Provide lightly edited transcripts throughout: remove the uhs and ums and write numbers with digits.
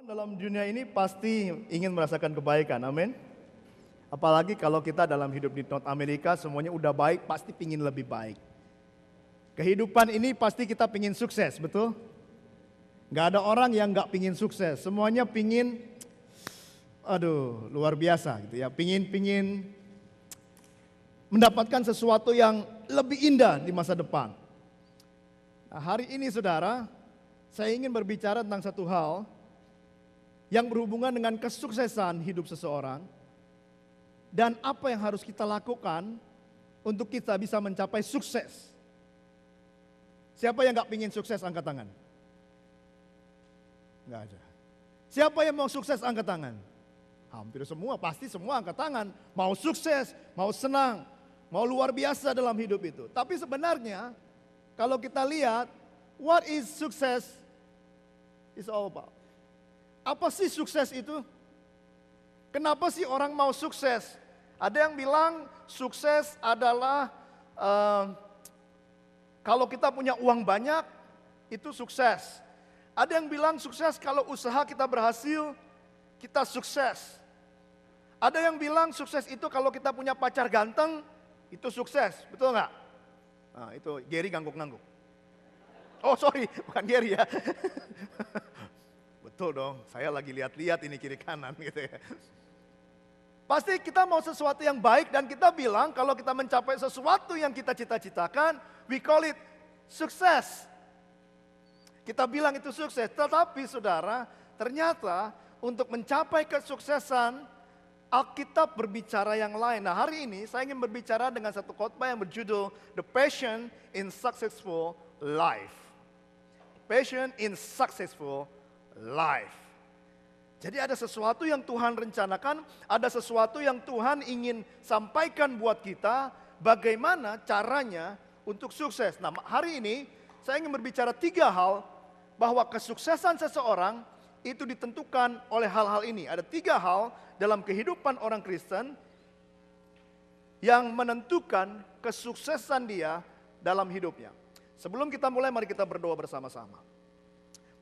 Dalam dunia ini pasti ingin merasakan kebaikan, amin. Apalagi kalau kita dalam hidup di North Amerika semuanya udah baik, pasti pingin lebih baik. Kehidupan ini pasti kita pingin sukses, betul? Gak ada orang yang gak pingin sukses, semuanya pingin, luar biasa gitu ya. Pingin mendapatkan sesuatu yang lebih indah di masa depan. Nah, hari ini saudara, saya ingin berbicara tentang satu hal yang berhubungan dengan kesuksesan hidup seseorang dan apa yang harus kita lakukan untuk kita bisa mencapai sukses. Siapa yang gak pingin sukses angkat tangan? Gak ada. Siapa yang mau sukses angkat tangan? Hampir semua, pasti semua angkat tangan. Mau sukses, mau senang, mau luar biasa dalam hidup itu. Tapi sebenarnya kalau kita lihat, what is success is all about. Apa sih sukses itu? Kenapa sih orang mau sukses? Ada yang bilang sukses adalah kalau kita punya uang banyak, itu sukses. Ada yang bilang sukses kalau usaha kita berhasil, kita sukses. Ada yang bilang sukses itu kalau kita punya pacar ganteng, itu sukses. Betul nggak? Nah, itu Gary ngangguk-ngangguk. Oh sorry, bukan Gary ya. Betul dong, saya lagi lihat-lihat ini kiri kanan gitu ya. Pasti kita mau sesuatu yang baik dan kita bilang kalau kita mencapai sesuatu yang kita cita-citakan, we call it sukses. Kita bilang itu sukses, tetapi saudara, ternyata untuk mencapai kesuksesan, Alkitab berbicara yang lain. Nah hari ini saya ingin berbicara dengan satu khotbah yang berjudul The Passion in Successful Life. Passion in Successful Life. Jadi ada sesuatu yang Tuhan rencanakan, ada sesuatu yang Tuhan ingin sampaikan buat kita, bagaimana caranya untuk sukses. Nah hari ini saya ingin berbicara 3 hal, bahwa kesuksesan seseorang itu ditentukan oleh hal-hal ini. Ada 3 hal dalam kehidupan orang Kristen yang menentukan kesuksesan dia dalam hidupnya. Sebelum kita mulai, mari kita berdoa bersama-sama.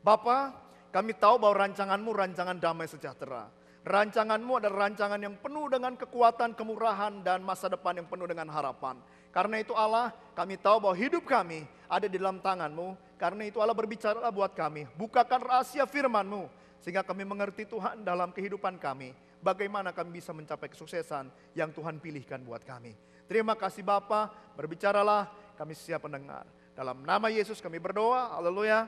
Bapa, kami tahu bahwa rancanganmu rancangan damai sejahtera. Rancanganmu adalah rancangan yang penuh dengan kekuatan, kemurahan, dan masa depan yang penuh dengan harapan. Karena itu Allah, kami tahu bahwa hidup kami ada di dalam tangan-Mu. Karena itu Allah berbicaralah buat kami. Bukakan rahasia firman-Mu. Sehingga kami mengerti Tuhan dalam kehidupan kami. Bagaimana kami bisa mencapai kesuksesan yang Tuhan pilihkan buat kami. Terima kasih Bapa, berbicaralah, kami siap mendengar. Dalam nama Yesus kami berdoa, haleluya,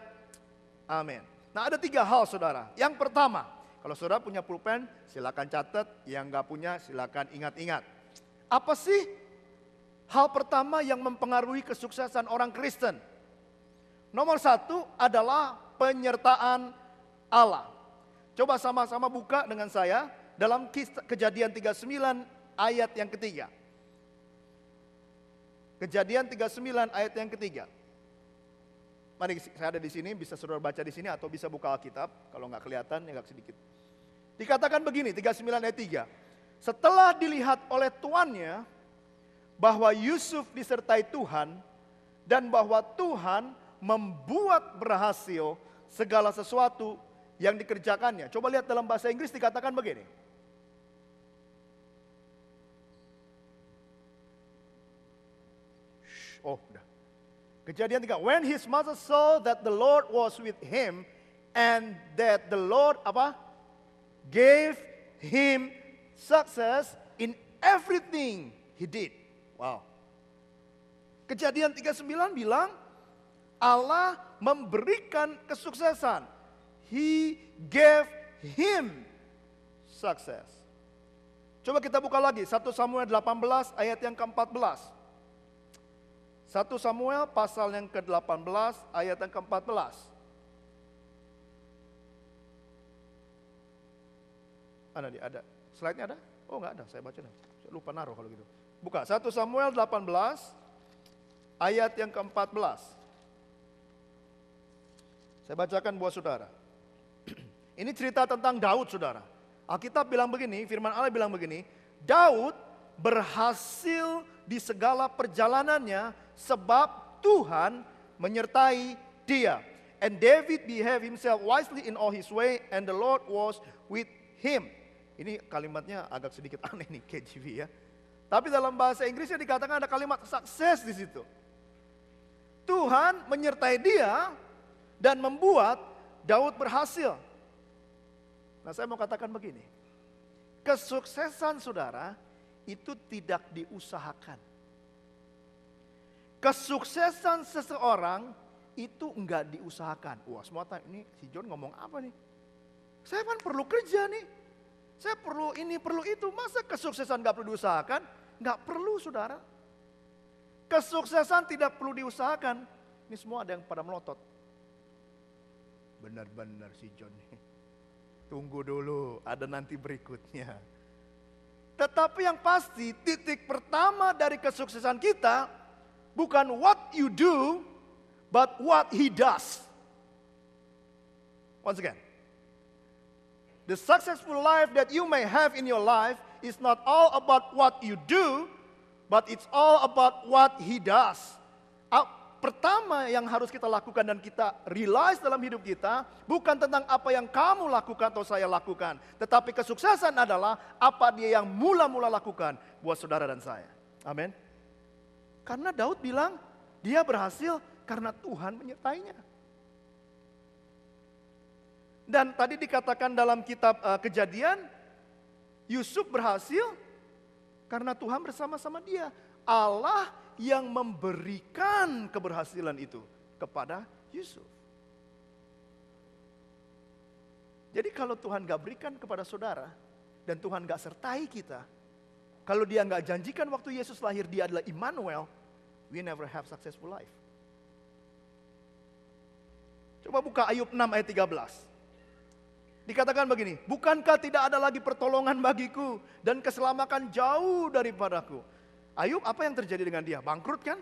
amin. Nah ada 3 hal saudara. Yang pertama, kalau saudara punya pulpen silakan catat, yang gak punya silakan ingat-ingat. Apa sih hal pertama yang mempengaruhi kesuksesan orang Kristen? Nomor 1 adalah penyertaan Allah. Coba sama-sama buka dengan saya dalam Kejadian 39 ayat yang ketiga. Kejadian 39 ayat yang ketiga. Mari saya ada di sini, bisa saudara baca di sini atau bisa buka Alkitab. Kalau nggak kelihatan ya agak sedikit. Dikatakan begini, 39 ayat 3. Setelah dilihat oleh tuannya bahwa Yusuf disertai Tuhan dan bahwa Tuhan membuat berhasil segala sesuatu yang dikerjakannya. Coba lihat dalam bahasa Inggris dikatakan begini. Oh, udah. Kejadian 3. When his mother saw that the Lord was with him and that the Lord gave him success in everything he did. Wow. Kejadian 39 bilang Allah memberikan kesuksesan. He gave him success. Coba kita buka lagi 1 Samuel 18 ayat yang ke-14. 1 Samuel pasal yang ke-18 ayat yang ke-14. Mana nih ada? Slide-nya ada? Oh enggak ada, saya baca nih. Saya lupa naruh kalau gitu. Buka 1 Samuel 18 ayat yang ke-14. Saya bacakan buat saudara. Ini cerita tentang Daud saudara. Alkitab bilang begini, firman Allah bilang begini. Daud berhasil di segala perjalanannya sebab Tuhan menyertai dia. And David behaved himself wisely in all his way, and the Lord was with him. Ini kalimatnya agak sedikit aneh nih, KJV ya. Tapi dalam bahasa Inggrisnya dikatakan ada kalimat sukses di situ. Tuhan menyertai dia dan membuat Daud berhasil. Nah, saya mau katakan begini. Kesuksesan saudara itu tidak diusahakan. Kesuksesan seseorang itu enggak diusahakan. Wah, semua ini si John ngomong apa nih? Saya kan perlu kerja nih. Saya perlu ini, perlu itu. Masa kesuksesan enggak perlu diusahakan? Enggak perlu, saudara. Kesuksesan tidak perlu diusahakan. Ini semua ada yang pada melotot. Benar-benar si John nih. Tunggu dulu, ada nanti berikutnya. Tetapi yang pasti, titik pertama dari kesuksesan kita bukan what you do, but what he does. Once again, the successful life that you may have in your life is not all about what you do, but it's all about what he does. Pertama yang harus kita lakukan dan kita realize dalam hidup kita, bukan tentang apa yang kamu lakukan atau saya lakukan. Tetapi kesuksesan adalah apa dia yang mula-mula lakukan buat saudara dan saya. Amin. Karena Daud bilang, dia berhasil karena Tuhan menyertainya. Dan tadi dikatakan dalam kitab Kejadian, Yusuf berhasil karena Tuhan bersama-sama dia. Allah yang memberikan keberhasilan itu kepada Yusuf. Jadi kalau Tuhan gak berikan kepada saudara, dan Tuhan gak sertai kita, kalau dia gak janjikan waktu Yesus lahir dia adalah Immanuel, we never have successful life. Coba buka Ayub 6 ayat 13. Dikatakan begini, bukankah tidak ada lagi pertolongan bagiku dan keselamatan jauh daripadaku. Ayub, apa yang terjadi dengan dia? Bangkrut kan?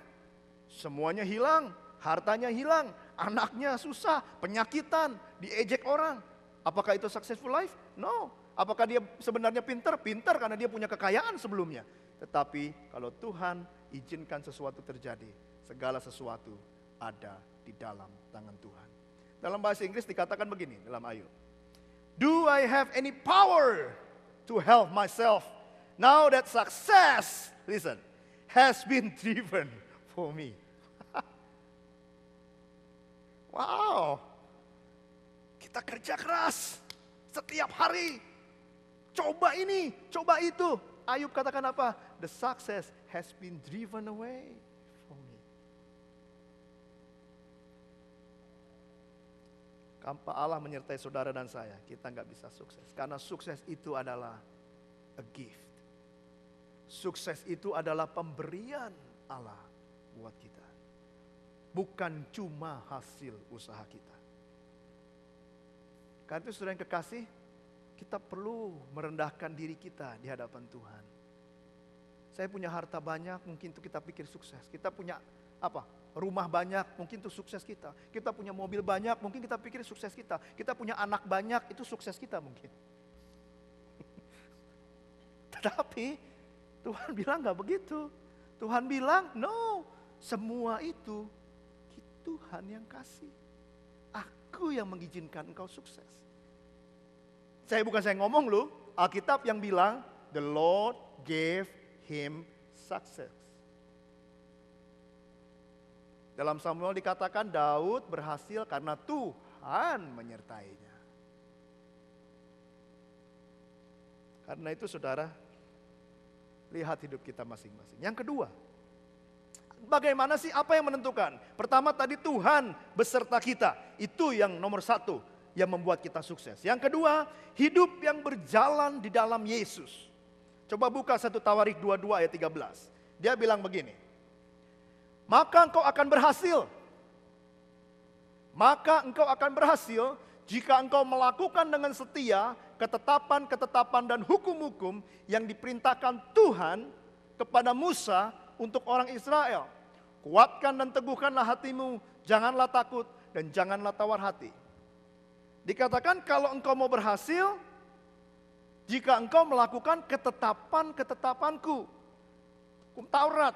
Semuanya hilang, hartanya hilang, anaknya susah, penyakitan, diejek orang. Apakah itu successful life? No. Apakah dia sebenarnya pintar? Pintar karena dia punya kekayaan sebelumnya. Tetapi kalau Tuhan izinkan sesuatu terjadi, segala sesuatu ada di dalam tangan Tuhan. Dalam bahasa Inggris dikatakan begini dalam Ayub. Do I have any power to help myself now that success, listen, has been driven for me? Wow, kita kerja keras setiap hari. Coba ini, coba itu. Ayub katakan apa? The success has been driven away from me. Tanpa Allah menyertai saudara dan saya, kita nggak bisa sukses. Karena sukses itu adalah a gift. Sukses itu adalah pemberian Allah buat kita. Bukan cuma hasil usaha kita. Karena itu saudara yang kekasih, kita perlu merendahkan diri kita di hadapan Tuhan. Saya punya harta banyak, mungkin itu kita pikir sukses. Kita punya apa? Rumah banyak, mungkin itu sukses kita. Kita punya mobil banyak, mungkin kita pikir sukses kita. Kita punya anak banyak, itu sukses kita mungkin. Tetapi Tuhan bilang gak begitu. Tuhan bilang, no, semua itu Tuhan yang kasih. Aku yang mengizinkan engkau sukses. Saya ngomong loh, Alkitab yang bilang, the Lord gave him success. Dalam Samuel dikatakan Daud berhasil karena Tuhan menyertainya. Karena itu saudara, lihat hidup kita masing-masing. Yang kedua, bagaimana sih, apa yang menentukan? Pertama tadi Tuhan beserta kita. Itu yang nomor satu yang membuat kita sukses. Yang kedua, hidup yang berjalan di dalam Yesus. Coba buka 1 Tawarik 22 ayat 13. Dia bilang begini. Maka engkau akan berhasil. Maka engkau akan berhasil jika engkau melakukan dengan setia ketetapan-ketetapan dan hukum-hukum yang diperintahkan Tuhan kepada Musa untuk orang Israel. Kuatkan dan teguhkanlah hatimu, janganlah takut dan janganlah tawar hati. Dikatakan kalau engkau mau berhasil, jika engkau melakukan ketetapan-ketetapanku. Hukum Taurat,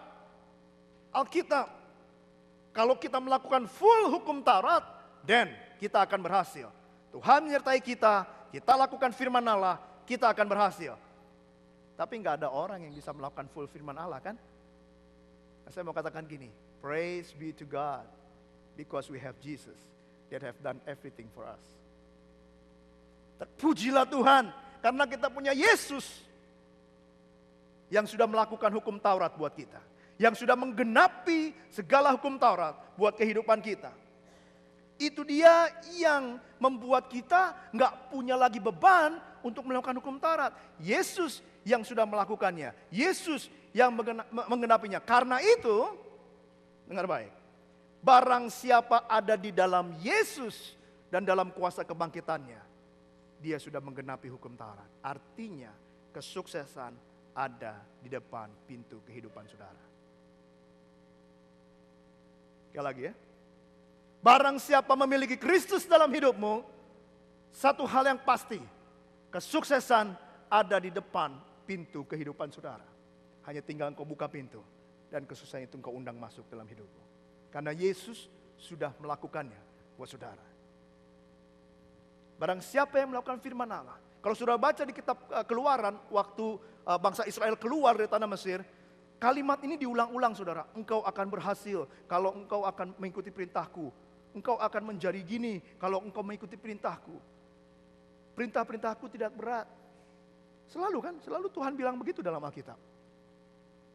Alkitab. Kalau kita melakukan full hukum Taurat, then kita akan berhasil. Tuhan menyertai kita, kita lakukan firman Allah, kita akan berhasil. Tapi nggak ada orang yang bisa melakukan full firman Allah kan? Nah, saya mau katakan gini, praise be to God, because we have Jesus that have done everything for us. Terpujilah Tuhan, karena kita punya Yesus yang sudah melakukan hukum Taurat buat kita. Yang sudah menggenapi segala hukum Taurat buat kehidupan kita. Itu dia yang membuat kita nggak punya lagi beban untuk melakukan hukum Taurat. Yesus yang sudah melakukannya. Yesus yang menggenapinya. Karena itu, dengar baik. Barang siapa ada di dalam Yesus dan dalam kuasa kebangkitannya, dia sudah menggenapi hukum Taurat. Artinya kesuksesan ada di depan pintu kehidupan saudara. Sekali lagi ya. Barang siapa memiliki Kristus dalam hidupmu, satu hal yang pasti, kesuksesan ada di depan pintu kehidupan saudara. Hanya tinggal engkau buka pintu dan kesuksesan itu engkau undang masuk dalam hidupmu. Karena Yesus sudah melakukannya buat saudara. Barang siapa yang melakukan firman Allah. Kalau sudah baca di kitab Keluaran, waktu bangsa Israel keluar dari tanah Mesir, kalimat ini diulang-ulang saudara. Engkau akan berhasil kalau engkau akan mengikuti perintahku. Engkau akan menjadi gini kalau engkau mengikuti perintahku. Perintah-perintahku tidak berat. Selalu kan, selalu Tuhan bilang begitu dalam Alkitab.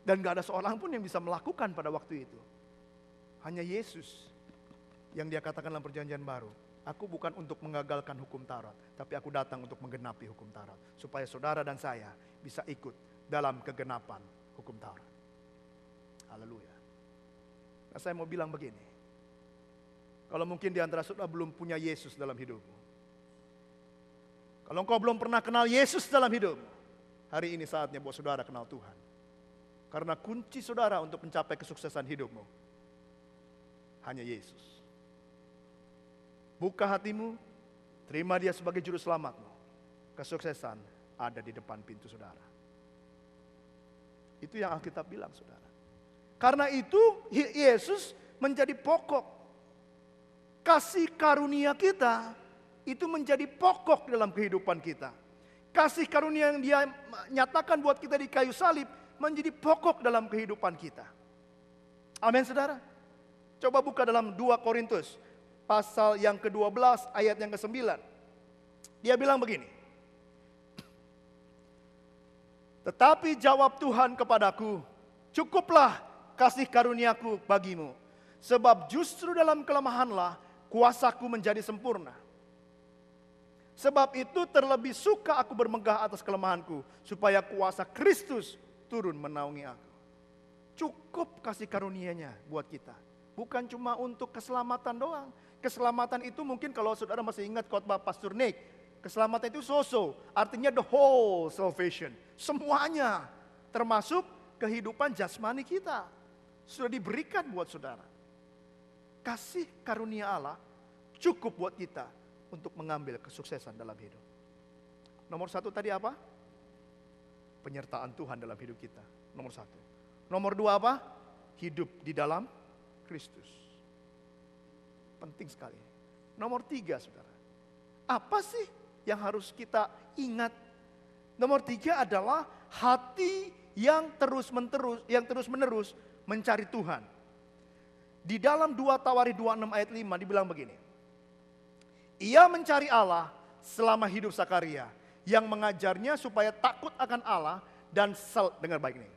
Dan gak ada seorang pun yang bisa melakukan pada waktu itu. Hanya Yesus yang dia katakan dalam perjanjian baru. Aku bukan untuk mengagalkan hukum Taurat, tapi aku datang untuk menggenapi hukum Taurat. Supaya saudara dan saya bisa ikut dalam kegenapan hukum Taurat. Haleluya. Nah, saya mau bilang begini. Kalau mungkin di antara saudara belum punya Yesus dalam hidupmu. Kalau engkau belum pernah kenal Yesus dalam hidupmu, hari ini saatnya buat saudara kenal Tuhan. Karena kunci saudara untuk mencapai kesuksesan hidupmu hanya Yesus. Buka hatimu, terima dia sebagai juru selamatmu. Kesuksesan ada di depan pintu saudara. Itu yang Alkitab bilang saudara. Karena itu Yesus menjadi pokok. Kasih karunia kita itu menjadi pokok dalam kehidupan kita. Kasih karunia yang dia nyatakan buat kita di kayu salib menjadi pokok dalam kehidupan kita. Amin saudara. Coba buka dalam 2 Korintus. Pasal yang ke-12 ayat yang ke-9. Dia bilang begini. Tetapi jawab Tuhan kepadaku, cukuplah kasih karuniaku bagimu. Sebab justru dalam kelemahanlah kuasaku menjadi sempurna. Sebab itu terlebih suka aku bermegah atas kelemahanku, supaya kuasa Kristus turun menaungi aku. Cukup kasih karunia-Nya buat kita. Bukan cuma untuk keselamatan doang. Keselamatan itu mungkin kalau saudara masih ingat khotbah Pastor Nick, keselamatan itu so-so, artinya the whole salvation. Semuanya, termasuk kehidupan jasmani kita, sudah diberikan buat saudara. Kasih karunia Allah cukup buat kita untuk mengambil kesuksesan dalam hidup. Nomor 1 tadi apa? Penyertaan Tuhan dalam hidup kita, nomor 1. Nomor 2 apa? Hidup di dalam Kristus. Penting sekali. Nomor 3 saudara. Apa sih yang harus kita ingat? Nomor 3 adalah hati yang terus menerus mencari Tuhan. Di dalam 2 Tawari 26 ayat 5 dibilang begini. Ia mencari Allah selama hidup Sakaria, yang mengajarnya supaya takut akan Allah dan dengar baik nih.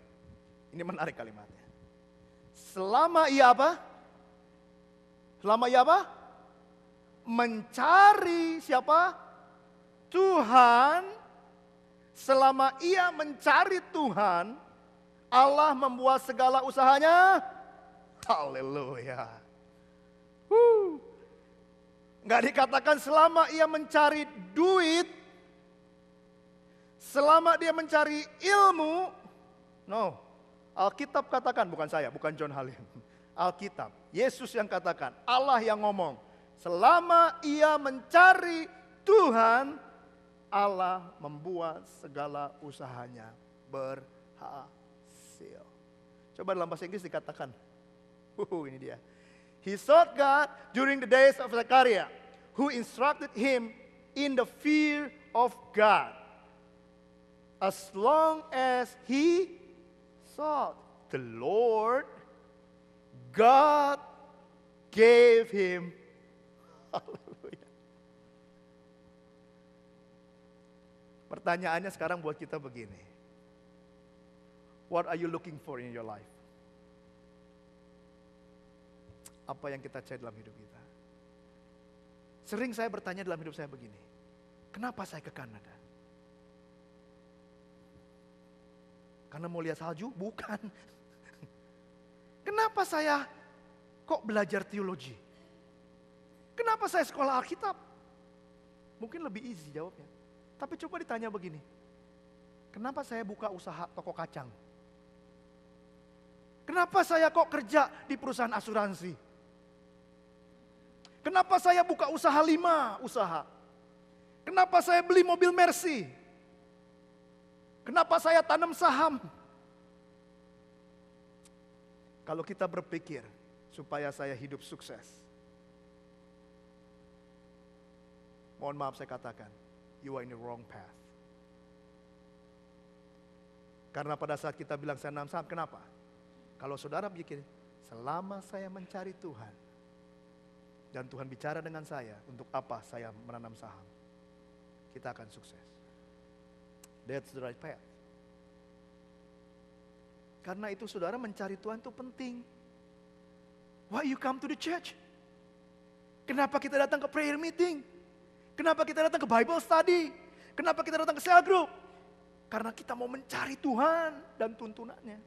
Ini menarik kalimatnya. Selama ia apa? Selama ia apa? Mencari siapa? Tuhan. Selama ia mencari Tuhan, Allah membuat segala usahanya. Haleluya. Nggak dikatakan selama ia mencari duit, selama dia mencari ilmu. No, Alkitab katakan, bukan saya, bukan John Halim. Alkitab, Yesus yang katakan, Allah yang ngomong. Selama ia mencari Tuhan, Allah membuat segala usahanya berhasil. Coba dalam bahasa Inggris dikatakan, ini dia. He sought God during the days of Zechariah, who instructed him in the fear of God. As long as he sought the Lord, God gave him. Haleluya. Pertanyaannya sekarang buat kita begini. What are you looking for in your life? Apa yang kita cari dalam hidup kita? Sering saya bertanya dalam hidup saya begini. Kenapa saya ke Kanada? Karena mau lihat salju? Bukan. Kenapa saya kok belajar teologi? Kenapa saya sekolah Alkitab? Mungkin lebih easy jawabnya. Tapi coba ditanya begini. Kenapa saya buka usaha toko kacang? Kenapa saya kok kerja di perusahaan asuransi? Kenapa saya buka usaha 5 usaha? Kenapa saya beli mobil Mercy? Kenapa saya tanam saham? Kalau kita berpikir supaya saya hidup sukses. Mohon maaf saya katakan, you are in the wrong path. Karena pada saat kita bilang saya tanam saham, kenapa? Kalau saudara pikir, selama saya mencari Tuhan, dan Tuhan bicara dengan saya, untuk apa saya menanam saham? Kita akan sukses. That's the right path. Karena itu saudara mencari Tuhan itu penting. Why you come to the church? Kenapa kita datang ke prayer meeting? Kenapa kita datang ke Bible study? Kenapa kita datang ke cell group? Karena kita mau mencari Tuhan dan tuntunannya.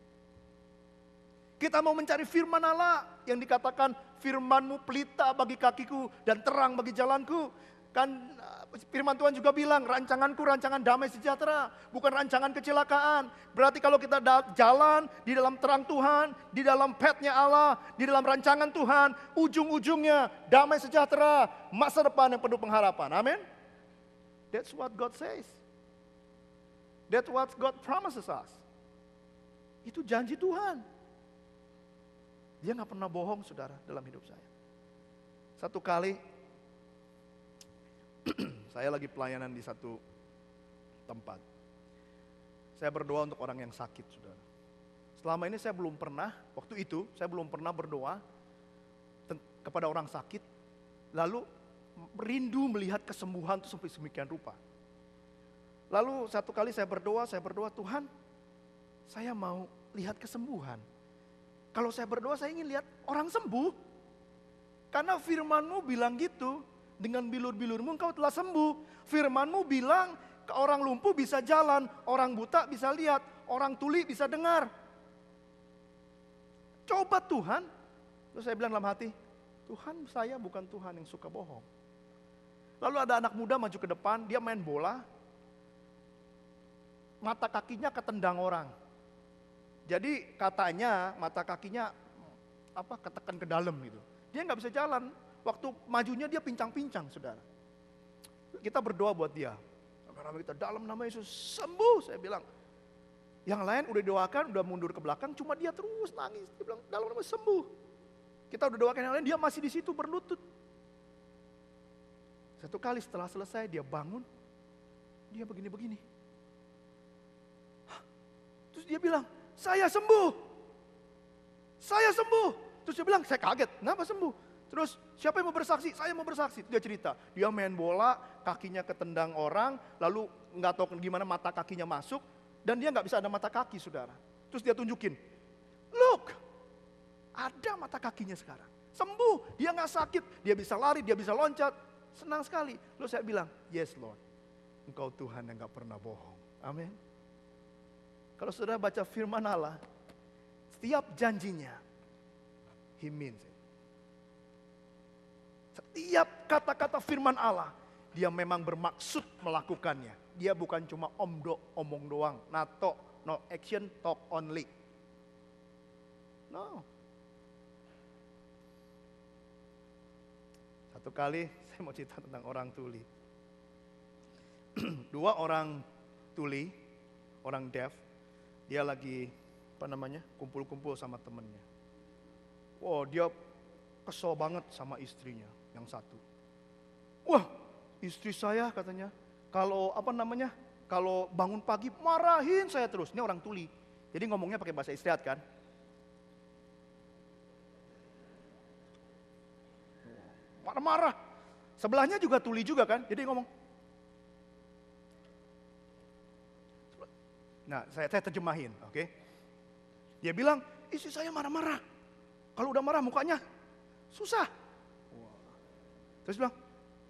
Kita mau mencari firman Allah yang dikatakan firman-Mu pelita bagi kakiku dan terang bagi jalanku. Kan firman Tuhan juga bilang rancanganku rancangan damai sejahtera, bukan rancangan kecelakaan. Berarti kalau kita jalan di dalam terang Tuhan, di dalam path-nya Allah, di dalam rancangan Tuhan, ujung-ujungnya damai sejahtera, masa depan yang penuh pengharapan. Amin. That's what God says. That's what God promises us. Itu janji Tuhan. Dia gak pernah bohong saudara dalam hidup saya. Satu kali saya lagi pelayanan di satu tempat. Saya berdoa untuk orang yang sakit saudara. Selama ini saya belum pernah, waktu itu saya belum pernah berdoa kepada orang sakit. Lalu rindu melihat kesembuhan itu sampai semikian rupa. Lalu satu kali saya berdoa Tuhan saya mau lihat kesembuhan. Kalau saya berdoa saya ingin lihat orang sembuh. Karena firman-Mu bilang gitu. Dengan bilur-bilur-Mu engkau telah sembuh. Firman-Mu bilang ke orang lumpuh bisa jalan. Orang buta bisa lihat. Orang tuli bisa dengar. Coba Tuhan. Terus saya bilang dalam hati. Tuhan saya bukan Tuhan yang suka bohong. Lalu ada anak muda maju ke depan. Dia main bola. Mata kakinya ketendang orang. Jadi katanya mata kakinya ketekan ke dalam gitu. Dia nggak bisa jalan. Waktu majunya dia pincang-pincang, saudara. Kita berdoa buat dia. Kita dalam nama Yesus sembuh, saya bilang. Yang lain udah doakan, udah mundur ke belakang, cuma dia terus nangis. Dia bilang dalam nama sembuh. Kita udah doakan yang lain, dia masih di situ berlutut. Satu kali setelah selesai dia bangun, dia begini-begini. Terus dia bilang, saya sembuh. Saya sembuh. Terus dia bilang, saya kaget. Kenapa sembuh? Terus siapa yang mau bersaksi? Saya mau bersaksi. Dia cerita. Dia main bola, kakinya ketendang orang. Lalu nggak tahu gimana mata kakinya masuk. Dan dia nggak bisa ada mata kaki saudara. Terus dia tunjukin. Look. Ada mata kakinya sekarang. Sembuh. Dia nggak sakit. Dia bisa lari, dia bisa loncat. Senang sekali. Lalu saya bilang, yes Lord. Engkau Tuhan yang nggak pernah bohong. Amin. Kalau saudara baca firman Allah, setiap janjinya, He means it. Setiap kata-kata firman Allah, dia memang bermaksud melakukannya. Dia bukan cuma omong doang, nato, no action, talk only. No. Satu kali saya mau cerita tentang orang tuli. Dua orang tuli, orang deaf, dia lagi kumpul-kumpul sama temennya. Wow, dia kesel banget sama istrinya yang satu. Wah, istri saya katanya, kalau kalau bangun pagi marahin saya terus. Ini orang tuli. Jadi ngomongnya pakai bahasa istirahat kan. Marah-marah. Sebelahnya juga tuli juga kan. Jadi ngomong. Nah, saya terjemahin, oke. Dia bilang, istri saya marah-marah. Kalau udah marah mukanya susah. Terus bilang,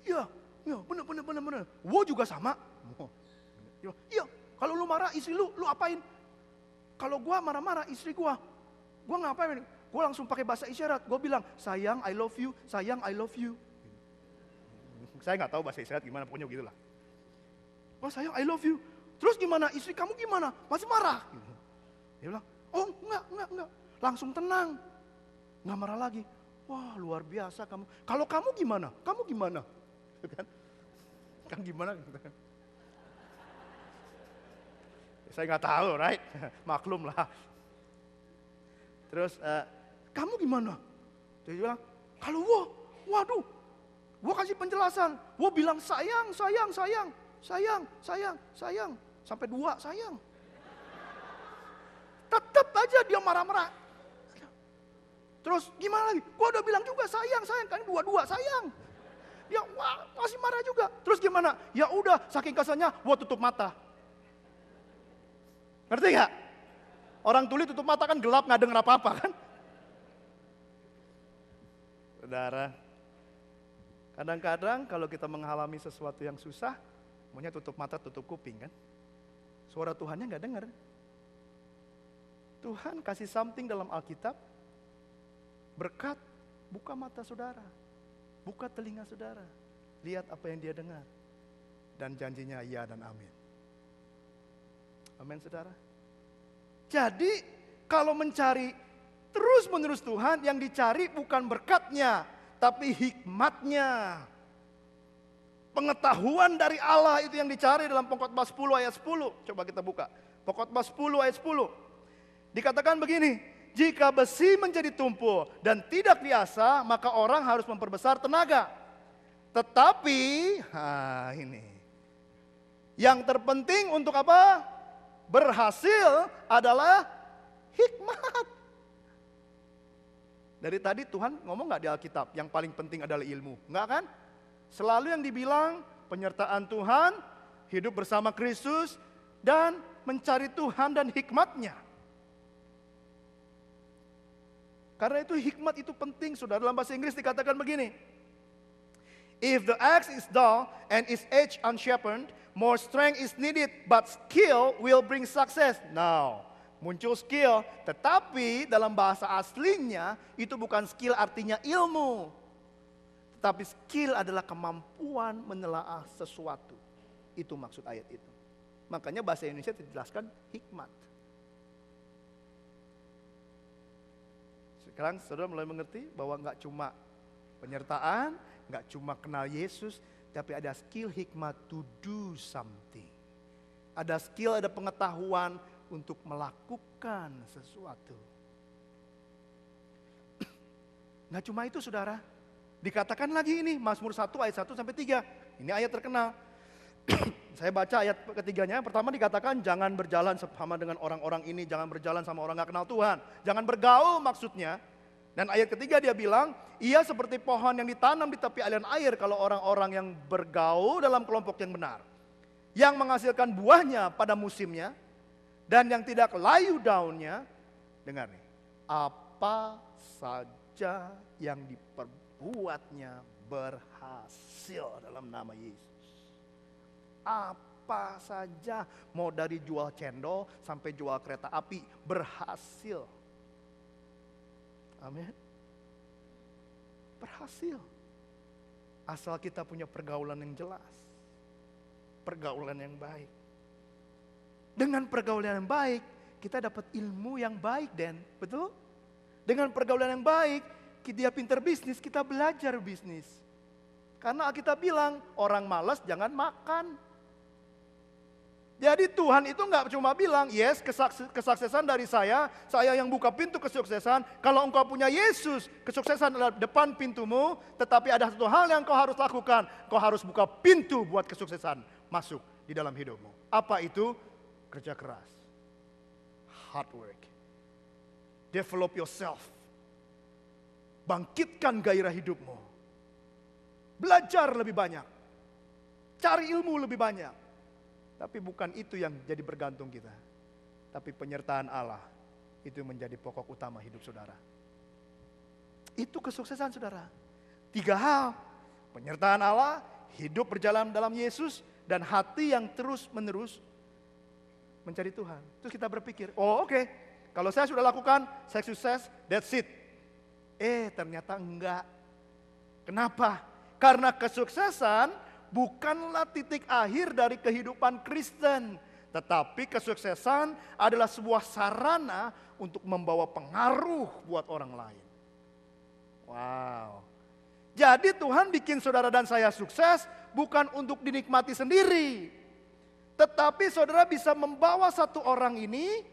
iya, bener. Wo juga sama. Iya, kalau lu marah istri lu apain? Kalau gua marah-marah istri gua ngapain? Gua langsung pakai bahasa isyarat. Gua bilang, sayang I love you, sayang I love you. Saya nggak tahu bahasa isyarat gimana, pokoknya begitulah. Oh sayang I love you. Terus gimana? Istri kamu gimana? Masih marah? Dia bilang, oh enggak. Langsung tenang. Nggak marah lagi. Wah luar biasa kamu. Kalau kamu gimana? Kamu gimana? Kan gimana? Saya nggak tahu, right? Maklum lah. Terus, kamu gimana? Dia bilang, kalau waduh. Gua kasih penjelasan. Gua bilang sayang. Sampai 2 sayang. Tetap aja dia marah-marah. Terus gimana lagi? Gua udah bilang juga sayang. Kan 2 sayang. Ya wah, masih marah juga. Terus gimana? Ya udah, saking kasarnya gua tutup mata. Ngerti gak? Orang tuli tutup mata kan gelap, gak denger apa-apa kan? Saudara, kadang-kadang kalau kita mengalami sesuatu yang susah, maunya tutup mata, tutup kuping kan? Suara Tuhannya gak dengar. Tuhan kasih something dalam Alkitab, berkat, buka mata saudara, buka telinga saudara, lihat apa yang dia dengar. Dan janjinya ya dan amin. Amin saudara. Jadi kalau mencari terus-menerus Tuhan, yang dicari bukan berkatnya, tapi hikmatnya. Pengetahuan dari Allah itu yang dicari dalam Pengkhotbah 10 ayat 10. Coba kita buka. Pengkhotbah 10 ayat 10. Dikatakan begini, jika besi menjadi tumpul dan tidak diasah, maka orang harus memperbesar tenaga. Tetapi, ini. Yang terpenting untuk apa? Berhasil adalah hikmat. Dari tadi Tuhan ngomong gak di Alkitab, yang paling penting adalah ilmu? Enggak kan? Selalu yang dibilang penyertaan Tuhan, hidup bersama Kristus, dan mencari Tuhan dan hikmatnya. Karena itu hikmat itu penting, saudara. Dalam bahasa Inggris dikatakan begini. If the axe is dull and its edge unsharpened, more strength is needed, but skill will bring success. Now, muncul skill, tetapi dalam bahasa aslinya itu bukan skill artinya ilmu. Tetapi skill adalah kemampuan menelaah sesuatu. Itu maksud ayat itu. Makanya bahasa Indonesia dijelaskan hikmat. Sekarang saudara mulai mengerti bahwa nggak cuma penyertaan, nggak cuma kenal Yesus, tapi ada skill hikmat to do something. Ada skill, ada pengetahuan untuk melakukan sesuatu. Nggak cuma itu saudara. Dikatakan lagi ini, Mazmur 1 ayat 1 sampai 3. Ini ayat terkenal. Saya baca ayat ketiganya, pertama dikatakan jangan berjalan sama dengan orang-orang ini, jangan berjalan sama orang gak kenal Tuhan. Jangan bergaul maksudnya. Dan ayat ketiga dia bilang, ia seperti pohon yang ditanam di tepi aliran air kalau orang-orang yang bergaul dalam kelompok yang benar. Yang menghasilkan buahnya pada musimnya, dan yang tidak layu daunnya. Dengar nih, apa saja yang diperbuatnya berhasil dalam nama Yesus. Apa saja, mau dari jual cendol sampai jual kereta api, berhasil. Amin. Berhasil. Asal kita punya pergaulan yang jelas. Pergaulan yang baik. Dengan pergaulan yang baik, kita dapat ilmu yang baik, Dan. Betul? Dengan pergaulan yang baik, dia pintar bisnis, kita belajar bisnis. Karena kita bilang, orang malas jangan makan. Jadi Tuhan itu nggak cuma bilang, yes kesuksesan dari saya yang buka pintu kesuksesan. Kalau engkau punya Yesus, kesuksesan adalah depan pintumu. Tetapi ada satu hal yang kau harus lakukan, kau harus buka pintu buat kesuksesan masuk di dalam hidupmu. Apa itu? Kerja keras, hard work, develop yourself, bangkitkan gairah hidupmu, belajar lebih banyak, cari ilmu lebih banyak. Tapi bukan itu yang jadi bergantung kita. Tapi penyertaan Allah itu menjadi pokok utama hidup saudara. Itu kesuksesan saudara. 3 hal. Penyertaan Allah, hidup berjalan dalam Yesus, dan hati yang terus menerus mencari Tuhan. Terus kita berpikir, oh oke, kalau saya sudah lakukan, saya sukses, that's it. Ternyata enggak. Kenapa? Karena kesuksesan bukanlah titik akhir dari kehidupan Kristen. Tetapi kesuksesan adalah sebuah sarana untuk membawa pengaruh buat orang lain. Wow. Jadi Tuhan bikin saudara dan saya sukses bukan untuk dinikmati sendiri. Tetapi saudara bisa membawa satu orang ini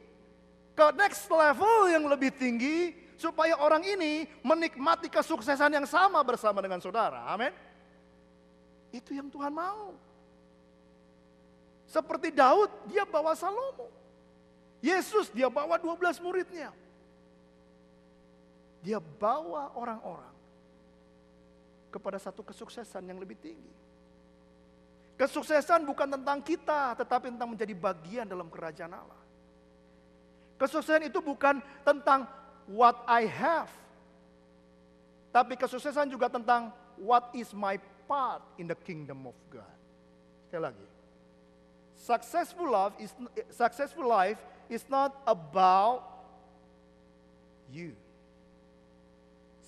ke next level yang lebih tinggi. Supaya orang ini menikmati kesuksesan yang sama bersama dengan saudara. Amin. Itu yang Tuhan mau. Seperti Daud, dia bawa Salomo. Yesus, dia bawa 12 muridnya. Dia bawa orang-orang kepada satu kesuksesan yang lebih tinggi. Kesuksesan bukan tentang kita, tetapi tentang menjadi bagian dalam kerajaan Allah. Kesuksesan itu bukan tentang what I have. Tapi kesuksesan juga tentang what is my part in the kingdom of God. Sekali lagi. Successful life is not about you.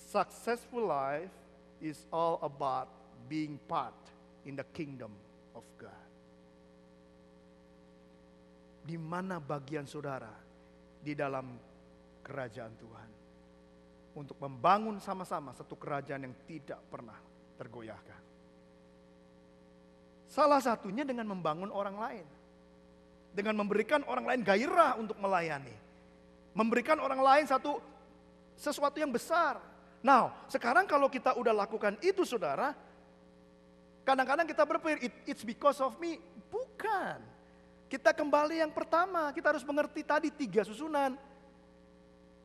Successful life is all about being part in the kingdom of God. Di mana bagian saudara di dalam kerajaan Tuhan? Untuk membangun sama-sama satu kerajaan yang tidak pernah tergoyahkan. Salah satunya dengan membangun orang lain. Dengan memberikan orang lain gairah untuk melayani. Memberikan orang lain sesuatu yang besar. Nah, sekarang kalau kita udah lakukan itu saudara, kadang-kadang kita berpikir, it's because of me. Bukan. Kita kembali yang pertama, kita harus mengerti tadi 3 susunan.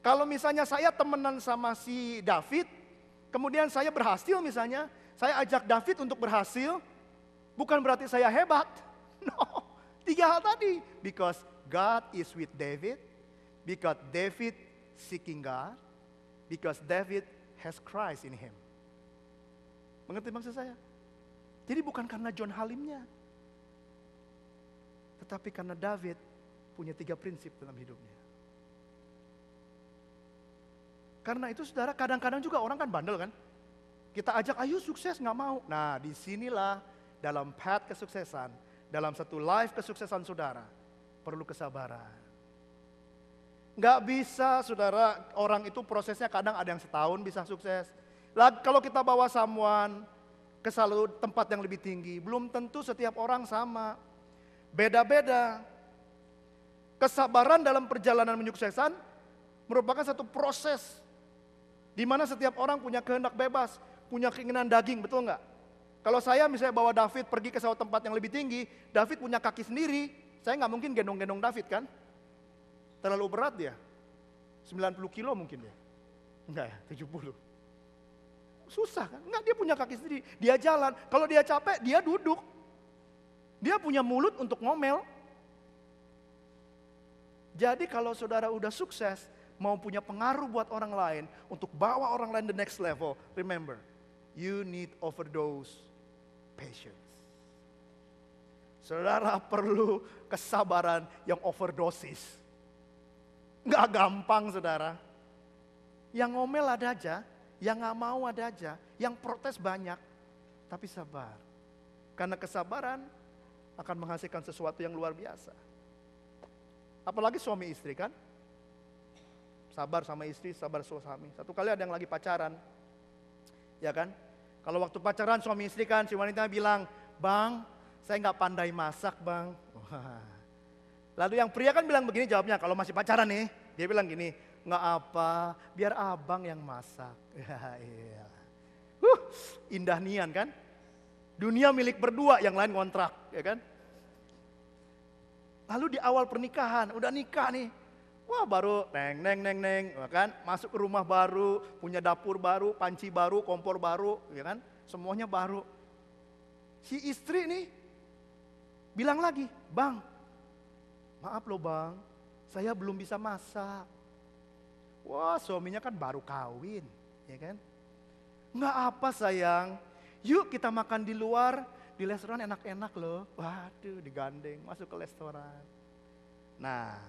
Kalau misalnya saya temenan sama si David, kemudian saya berhasil misalnya, saya ajak David untuk berhasil, bukan berarti saya hebat. No, 3 hal tadi. Because God is with David, because David seeking God, because David has Christ in him. Mengerti maksud saya? Jadi bukan karena John Halimnya, tetapi karena David punya 3 prinsip dalam hidupnya. Karena itu saudara, kadang-kadang juga orang kan bandel kan. Kita ajak, ayo sukses, gak mau. Nah disinilah dalam path kesuksesan, dalam satu life kesuksesan saudara, perlu kesabaran. Gak bisa saudara, orang itu prosesnya kadang ada yang setahun bisa sukses. Kalau kita bawa someone ke tempat yang lebih tinggi, belum tentu setiap orang sama. Beda-beda. Kesabaran dalam perjalanan menyuksesan merupakan satu proses di mana setiap orang punya kehendak bebas, punya keinginan daging, betul nggak? Kalau saya misalnya bawa David pergi ke suatu tempat yang lebih tinggi, David punya kaki sendiri, saya nggak mungkin gendong-gendong David kan? Terlalu berat dia, 90 kilo mungkin dia, enggak ya, 70. Susah kan? Enggak, dia punya kaki sendiri, dia jalan, kalau dia capek dia duduk, dia punya mulut untuk ngomel. Jadi kalau saudara udah sukses, mau punya pengaruh buat orang lain, untuk bawa orang lain the next level, remember, you need overdose patience. Saudara perlu kesabaran yang overdosis. Nggak gampang saudara. Yang ngomel ada aja, yang nggak mau ada aja, yang protes banyak, tapi sabar. Karena kesabaran akan menghasilkan sesuatu yang luar biasa. Apalagi suami istri kan? Sabar sama istri, sabar sama suami. Satu kali ada yang lagi pacaran, ya kan? Kalau waktu pacaran suami istri kan, si wanita bilang, bang, saya nggak pandai masak bang. Wah, Lalu yang pria kan bilang begini jawabnya, kalau masih pacaran nih, dia bilang gini, nggak apa, biar abang yang masak. Ya, iya. Indah nian kan? Dunia milik berdua, yang lain kontrak, ya kan? Lalu di awal pernikahan, udah nikah nih, wah baru neng, ya kan? Masuk ke rumah baru, punya dapur baru, panci baru, kompor baru, ya kan? Semuanya baru. Si istri nih bilang lagi, bang, maaf loh bang, saya belum bisa masak. Wah suaminya kan baru kawin, ya kan? Nggak apa sayang, yuk kita makan di luar, di restoran enak-enak loh. Waduh digandeng masuk ke restoran. Nah,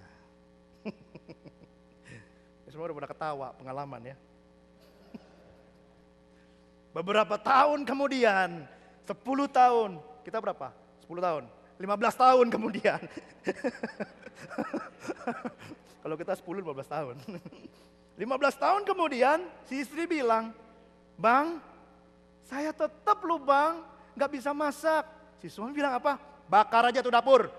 semua udah pada ketawa pengalaman ya. Beberapa tahun kemudian, 10 tahun, kita berapa? 10 tahun, 15 tahun kemudian. Kalau kita 10, 15 tahun. 15 tahun kemudian si istri bilang, bang, saya tetap loh bang, gak bisa masak. Si suami bilang apa? Bakar aja tuh dapur.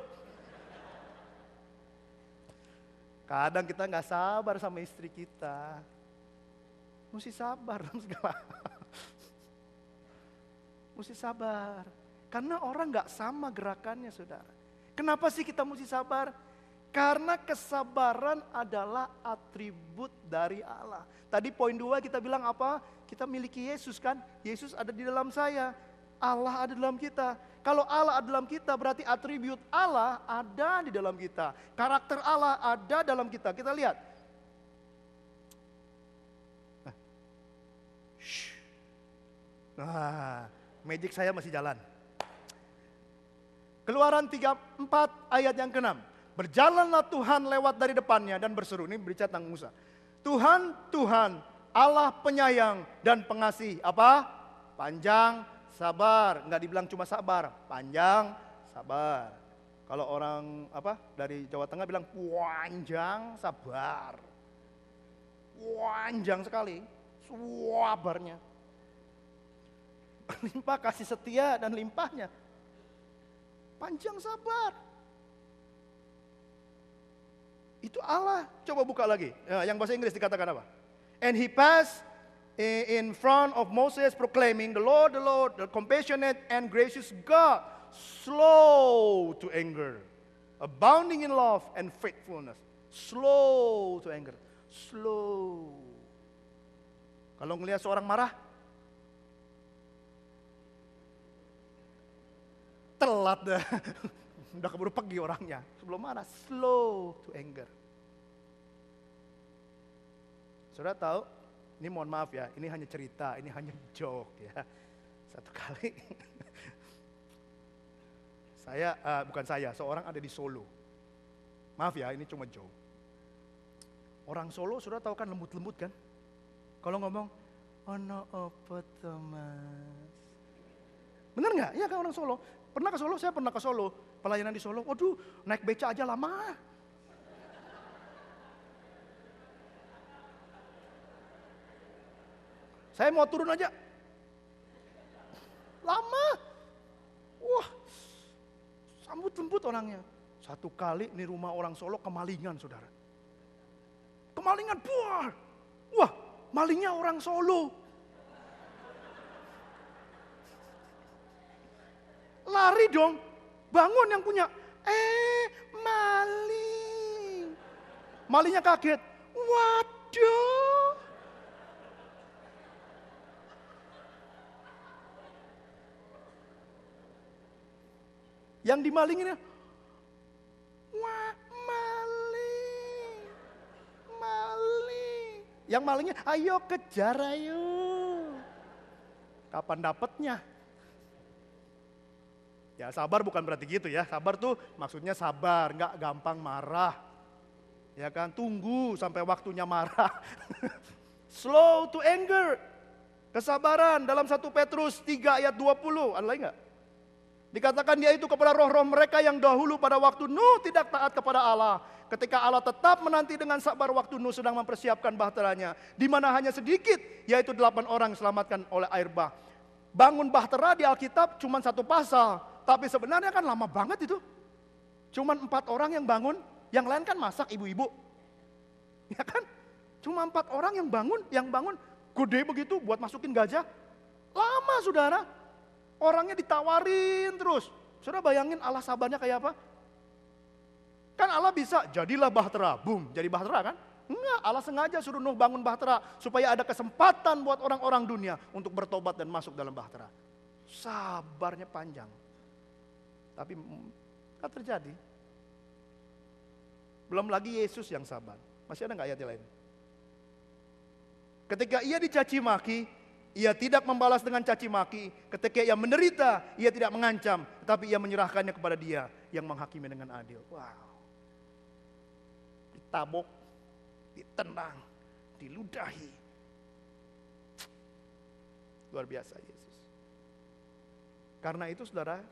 Kadang kita gak sabar sama istri kita. Mesti sabar dalam segala. Mesti sabar. Karena orang gak sama gerakannya saudara. Kenapa sih kita mesti sabar? Karena kesabaran adalah atribut dari Allah. Tadi poin 2 kita bilang apa? Kita miliki Yesus kan? Yesus ada di dalam saya. Allah ada dalam kita. Kalau Allah ada dalam kita berarti atribut Allah ada di dalam kita. Karakter Allah ada dalam kita. Kita lihat. Nah, magic saya masih jalan. Keluaran 3:4 ayat yang ke-6. Berjalanlah Tuhan lewat dari depannya dan berseru. Ini berbicara tentang Musa. Tuhan, Tuhan, Allah penyayang dan pengasih. Apa? Panjang, sabar. Enggak dibilang cuma sabar, panjang, sabar. Kalau orang dari Jawa Tengah bilang panjang, sabar. Panjang sekali, sabarnya. Limpah kasih setia dan limpahnya. Panjang sabar. Itu Allah. Coba buka lagi. Yang bahasa Inggris dikatakan apa? And he passed in front of Moses proclaiming, the Lord, the compassionate and gracious God, slow to anger, abounding in love and faithfulness. Slow to anger. Slow. Kalau ngelihat seorang marah, telat dah. Udah keburu pergi orangnya. Sebelum marah, slow to anger. Saudara tahu, ini mohon maaf ya, ini hanya cerita, ini hanya joke ya. Satu kali, seorang ada di Solo. Maaf ya, ini cuma joke. Orang Solo, saudara tahu kan lembut-lembut kan? Kalau ngomong, ono apa teman? Bener nggak? Iya kan orang Solo. Pernah ke Solo? Saya pernah ke Solo. Pelayanan di Solo, waduh naik beca aja lama. Saya mau turun aja. Lama. Wah, sambut lembut orangnya. Satu kali nih rumah orang Solo kemalingan saudara. Kemalingan, buah. Wah, malingnya orang Solo. Lari dong, bangun yang punya. Maling. Malingnya kaget. Waduh. Yang dimalingin, wah maling. Maling. Yang malingnya, ayo kejar ayo. Kapan dapatnya? Ya sabar bukan berarti gitu ya, sabar tuh maksudnya sabar, nggak gampang marah. Ya kan, tunggu sampai waktunya marah. Slow to anger, kesabaran dalam 1 Petrus 3 ayat 20, ada lagi nggak? Dikatakan dia itu kepada roh-roh mereka yang dahulu pada waktu Nuh tidak taat kepada Allah. Ketika Allah tetap menanti dengan sabar waktu Nuh sedang mempersiapkan bahteranya. Di mana hanya sedikit, yaitu 8 orang diselamatkan oleh air bah. Bangun bahtera di Alkitab cuma 1 pasal. Tapi sebenarnya kan lama banget itu. Cuman 4 orang yang bangun, yang lain kan masak ibu-ibu. Ya kan? Cuma 4 orang yang bangun gede begitu buat masukin gajah. Lama saudara, orangnya ditawarin terus. Saudara bayangin Allah sabarnya kayak apa? Kan Allah bisa, jadilah bahtera, boom, jadi bahtera kan? Enggak, Allah sengaja suruh Nuh bangun bahtera supaya ada kesempatan buat orang-orang dunia untuk bertobat dan masuk dalam bahtera. Sabarnya panjang. Tapi enggak terjadi. Belum lagi Yesus yang sabar. Masih ada enggak ayat lain? Ketika ia dicaci maki, ia tidak membalas dengan caci maki. Ketika ia menderita, ia tidak mengancam, tetapi ia menyerahkannya kepada Dia yang menghakimi dengan adil. Wow. Ditabok, ditendang, diludahi. Luar biasa Yesus. Karena itu saudara,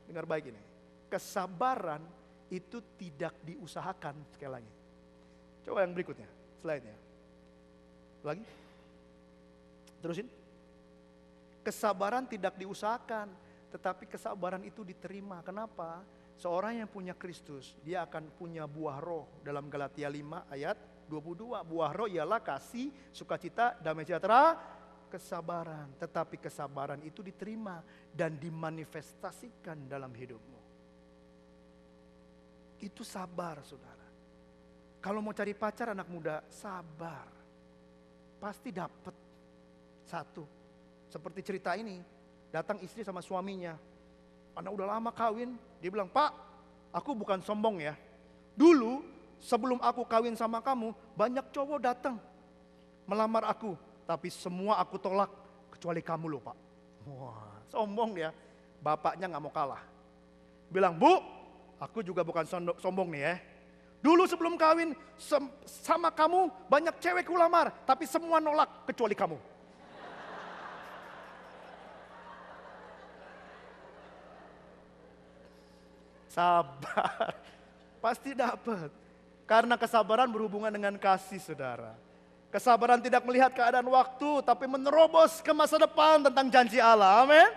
dengar baik ini. Kesabaran itu tidak diusahakan, sekali lagi. Coba yang berikutnya, slide-nya. Lagi. Terusin. Kesabaran tidak diusahakan, tetapi kesabaran itu diterima. Kenapa? Seorang yang punya Kristus, dia akan punya buah roh. Dalam Galatia 5 ayat 22. Buah roh ialah kasih, sukacita, damai sejahtera, kesabaran. Tetapi kesabaran itu diterima dan dimanifestasikan dalam hidupmu. Itu sabar saudara. Kalau mau cari pacar anak muda, sabar. Pasti dapat. Satu. Seperti cerita ini, datang istri sama suaminya. Anak udah lama kawin, dia bilang, "Pak, aku bukan sombong ya. Dulu sebelum aku kawin sama kamu, banyak cowok datang melamar aku, tapi semua aku tolak kecuali kamu loh, Pak." Wah, sombong dia. Bapaknya nggak mau kalah. Bilang, "Bu, aku juga bukan sombong nih ya. Dulu sebelum kawin sama kamu banyak cewek ku lamar, tapi semua nolak kecuali kamu." Sabar, pasti dapat. Karena kesabaran berhubungan dengan kasih saudara. Kesabaran tidak melihat keadaan waktu, tapi menerobos ke masa depan tentang janji Allah. Amin.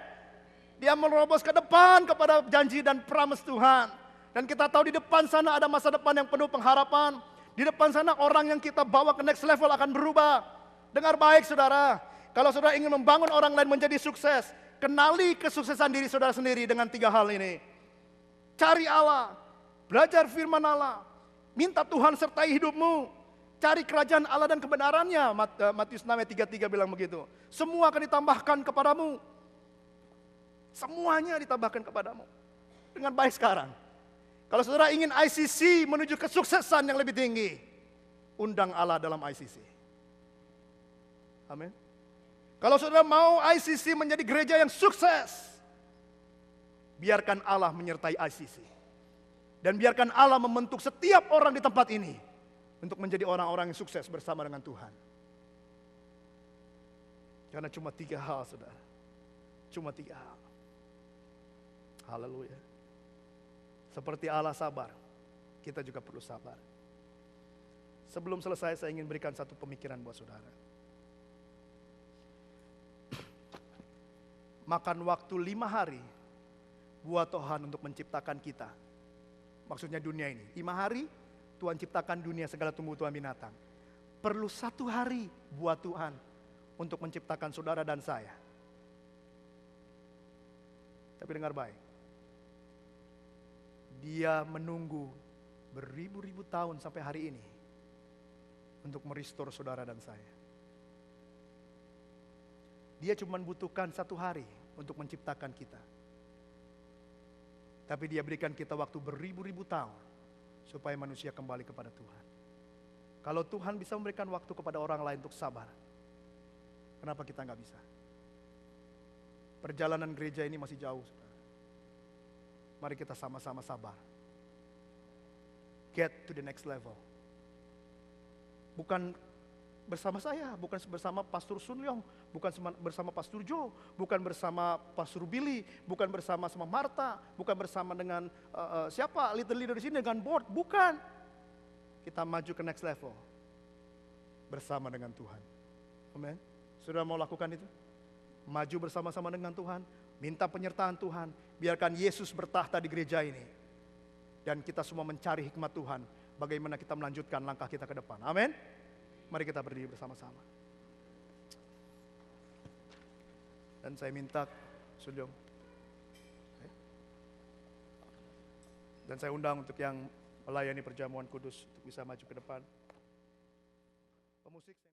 Dia menerobos ke depan kepada janji dan promise Tuhan. Dan kita tahu di depan sana ada masa depan yang penuh pengharapan. Di depan sana orang yang kita bawa ke next level akan berubah. Dengar baik saudara, kalau saudara ingin membangun orang lain menjadi sukses, kenali kesuksesan diri saudara sendiri dengan 3 hal ini. Cari Allah, belajar firman Allah, minta Tuhan sertai hidupmu, cari kerajaan Allah dan kebenarannya. Matius 6 ayat 33 bilang begitu. Semua akan ditambahkan kepadamu. Semuanya ditambahkan kepadamu. Dengan baik sekarang. Kalau saudara ingin ICC menuju kesuksesan yang lebih tinggi, undang Allah dalam ICC. Amin. Kalau saudara mau ICC menjadi gereja yang sukses, biarkan Allah menyertai ICC. Dan biarkan Allah membentuk setiap orang di tempat ini untuk menjadi orang-orang yang sukses bersama dengan Tuhan. Karena cuma 3 hal saudara. Cuma 3 hal. Haleluya. Seperti Allah sabar, kita juga perlu sabar. Sebelum selesai saya ingin berikan satu pemikiran buat saudara. Makan waktu 5 hari buat Tuhan untuk menciptakan kita. Maksudnya dunia ini. 5 hari Tuhan ciptakan dunia segala tumbuh-tumbuhan binatang. Perlu 1 hari buat Tuhan untuk menciptakan saudara dan saya. Tapi dengar baik. Dia menunggu beribu-ribu tahun sampai hari ini untuk merestore saudara dan saya. Dia cuma butuhkan 1 hari untuk menciptakan kita. Tapi dia berikan kita waktu beribu-ribu tahun supaya manusia kembali kepada Tuhan. Kalau Tuhan bisa memberikan waktu kepada orang lain untuk sabar, kenapa kita nggak bisa? Perjalanan gereja ini masih jauh, saudara. Mari kita sama-sama sabar. Get to the next level. Bukan bersama saya, bukan bersama Pastor Sun Leong, bukan bersama Pastor Joe, bukan bersama Pastor Billy, bukan bersama Martha, bukan bersama dengan siapa little leader di sini dengan board, bukan. Kita maju ke next level bersama dengan Tuhan. Amen. Sudah mau lakukan itu? Maju bersama-sama dengan Tuhan, minta penyertaan Tuhan, biarkan Yesus bertahta di gereja ini. Dan kita semua mencari hikmat Tuhan, bagaimana kita melanjutkan langkah kita ke depan. Amin. Mari kita berdiri bersama-sama. Dan saya minta Sudong. Dan saya undang untuk yang melayani perjamuan kudus untuk bisa maju ke depan. Pemusik